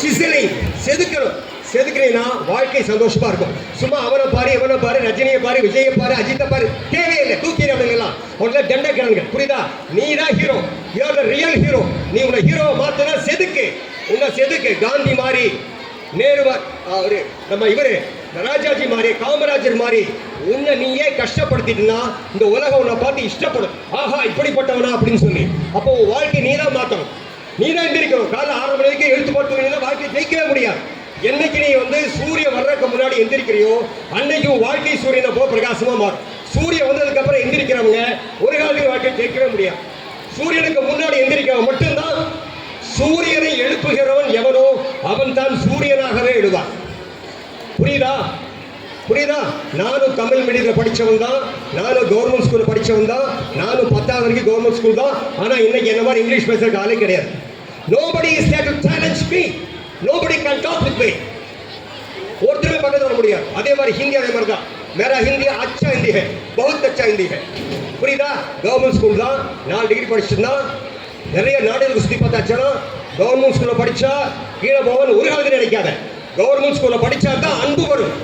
Sizzling செதுக்கணும். செதுக்கிறீங்கன்னா வாழ்க்கை சந்தோஷமா இருக்கும். சும்மா அவனை பாரு இவனை பாரு ரஜினியை பாரு விஜயை பாரு அஜித்தை பாரு தேவையில்லை. தூக்கி அப்படிங்கலாம் உடனே தண்டக்கிழங்கு. புரியுதா? நீ தான் hero. You are the real hero. நீ உன்னை ஹீரோவை மாத்தினா செதுக்கு. உன்னை செதுக்கு. காந்தி மாதிரி, நேரு அவரு, நம்ம இவரு ராஜாஜி மாதிரி, காமராஜர் மாதிரி உன்னை நீயே கஷ்டப்படுத்திட்டுனா இந்த உலகம் உன்னை பார்த்து இஷ்டப்படும். ஆஹா இப்படிப்பட்டவனா அப்படின்னு சொல்லி. அப்போ வாழ்க்கை நீ தான் மாற்றணும். நீ தான் எந்திரிக்கணும். காலைல 6 மணிக்கு எழுத்து போட்டு வாழ்க்கை ஜெயிக்கவே முடியாது. என்னைக்கு நீ சூரியன் வர்றதுக்கு முன்னாடி எந்திரிக்கிறியோ அன்னைக்கு வாழ்க்கை சூரியனை போல பிரகாசமா மாறும். சூரியன் வந்ததுக்கு அப்புறம் எந்திரிக்கிறவங்க ஒரு காலத்தில் வாழ்க்கை ஜெயிக்கவே முடியாது. சூரியனுக்கு முன்னாடி எந்திரிக்கிறவன் மட்டும்தான். சூரியனை எழுப்புகிறவன் எவனோ அவன் தான் சூரியனாகவே எழுவான். புரியுதா? புரியுதா? நானும் தமிழ் மீடியத்தில் படித்தவன் தான். நானும் கவர்மெண்ட் ஸ்கூலில் படித்தவன் தான். நானும் 10வது வரைக்கும் கவர்மெண்ட் ஸ்கூல் தான். ஆனால் இன்னைக்கு என்ன மாதிரி இங்கிலீஷ் பேசுறதுக்கு ஆளே கிடையாது. Nobody is there to challenge me. Nobody can talk with me. ஒருத்தருமே பக்கத்தில் வர முடியாது. அதே மாதிரி ஹிந்தி அதே மாதிரி தான். मेरा हिंदी अच्छा हिंदी है, बहुत अच्छा हिंदी है. புரியுதா? கவர்மெண்ட் ஸ்கூல் தான். 4 டிகிரி படிச்சுன்னா நிறைய நாடுகளுக்கு சுற்றி பார்த்தாச்சுன்னா கவர்மெண்ட் ஸ்கூலில் படித்தா கீழே போகணும்னு ஒரு காலத்தில் நினைக்காத. கவர்மெண்ட் ஸ்கூலில் படித்தா தான் அன்பு வரும்.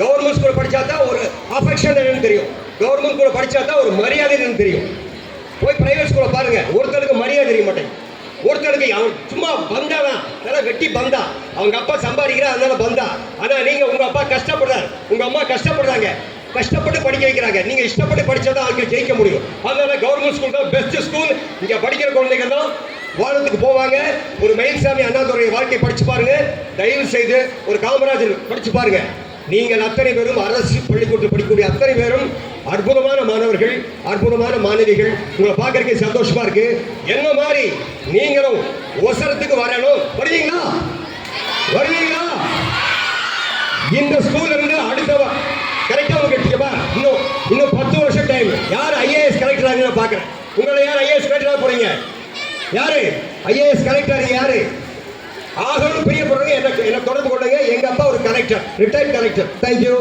கவர்மெண்ட் ஸ்கூலில் படித்தா தான் ஒரு அஃபெக்ஷன் என்னன்னு தெரியும். கவர்மெண்ட் ஸ்கூலில் படித்தா தான் ஒரு மரியாதை என்னன்னு தெரியும். போய் பிரைவேட் ஸ்கூலில் பாருங்க, ஒருத்தருக்கு மரியாதை தெரிய மாட்டேங்குது. ஒருத்தருக்கு அவன் சும்மா பந்தாதான், நல்லா வெட்டி பந்தா. அவங்க அப்பா சம்பாதிக்கிறா அதனால பந்தா. ஆனால் நீங்கள் உங்கள் அப்பா கஷ்டப்படுறாரு, உங்கள் அம்மா கஷ்டப்படுறாங்க, கஷ்டப்பட்டு படிக்க வைக்கிறாங்க. நீங்கள் இஷ்டப்பட்டு படித்தாதான் அவங்களுக்கு ஜெயிக்க முடியும். அதனால கவர்மெண்ட் ஸ்கூல் தான் பெஸ்ட் ஸ்கூல். இங்கே படிக்கிற குழந்தைங்க தான் வானத்துக்கு போவாங்க. ஒரு மயில்சாமி அண்ணாதுரைய வாழ்க்கை படிச்சு பாருங்க. தயவு செய்து ஒரு காமராஜர் படிச்சு பாருங்க. நீங்கள் அத்தனை பேரும் அரசு பள்ளிக்கூடத்தில் படிக்கக்கூடிய அத்தனை பேரும் அற்புதமான மாணவர்கள், அற்புதமான மாணவிகள். உங்களை பார்க்கறதுக்கு சந்தோஷமா இருக்கு. என்ன மாதிரி நீங்களும் ஒசரத்துக்கு வரணும். வருவீங்களா? வருவீங்களா? இந்த ஸ்கூல்ல இருந்து அடுத்த கரெக்டா உங்களுக்கு இன்னும் 10 வருஷம் டைம். யார் ஐஏஎஸ் கலெக்டர் ஆகுன்னு பார்க்குறேன். உங்களை யார் ஐஏஎஸ் கலெக்டராக போறீங்க? யாரு ஐஏஎஸ் கலெக்டர்? யாரு ஆகணும் பிரியப்படுறவங்க என்ன தொடர்பு கொள்ளுங்க. எங்க அப்பா ஒரு கலெக்டர், ரிட்டையர்ட் கலெக்டர். தேங்க்யூ.